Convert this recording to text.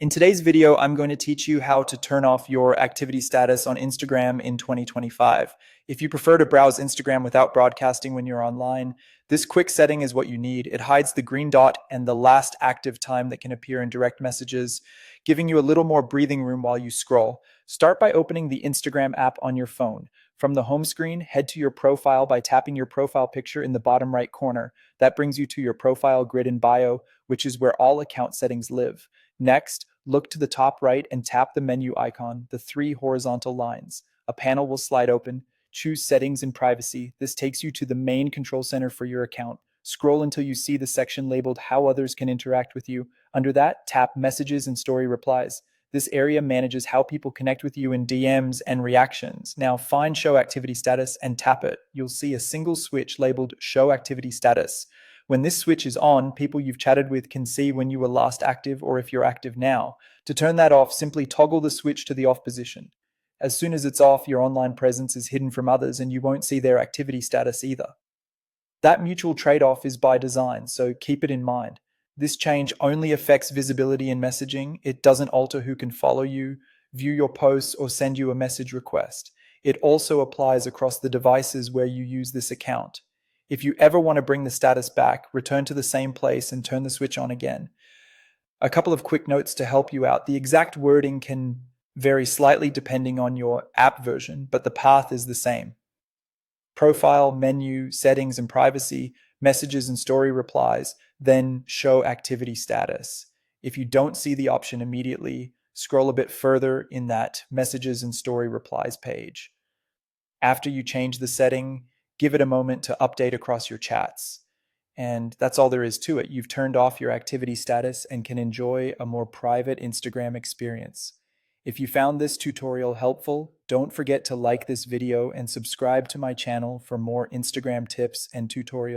In today's video, I'm going to teach you how to turn off your activity status on Instagram in 2025. If you prefer to browse Instagram without broadcasting when you're online, this quick setting is what you need. It hides the green dot and the last active time that can appear in direct messages, giving you a little more breathing room while you scroll. Start by opening the Instagram app on your phone. From the home screen, head to your profile by tapping your profile picture in the bottom right corner. That brings you to your profile grid and bio, which is where all account settings live. Next, look to the top right and tap the menu icon, the three horizontal lines. A panel will slide open. Choose Settings and Privacy. This takes you to the main control center for your account. Scroll until you see the section labeled How Others Can Interact with You. Under that, tap Messages and Story Replies. This area manages how people connect with you in DMs and reactions. Now find Show Activity Status and tap it. You'll see a single switch labeled Show Activity Status. When this switch is on, people you've chatted with can see when you were last active or if you're active now. To turn that off, simply toggle the switch to the off position. As soon as it's off, your online presence is hidden from others and you won't see their activity status either. That mutual trade-off is by design, so keep it in mind. This change only affects visibility in messaging. It doesn't alter who can follow you, view your posts, or send you a message request. It also applies across the devices where you use this account. If you ever want to bring the status back, return to the same place and turn the switch on again. A couple of quick notes to help you out. The exact wording can vary slightly depending on your app version, but the path is the same. Profile, menu, settings and privacy, messages and story replies, then show activity status. If you don't see the option immediately, scroll a bit further in that messages and story replies page. After you change the setting, give it a moment to update across your chats. And that's all there is to it. You've turned off your activity status and can enjoy a more private Instagram experience. If you found this tutorial helpful, don't forget to like this video and subscribe to my channel for more Instagram tips and tutorials.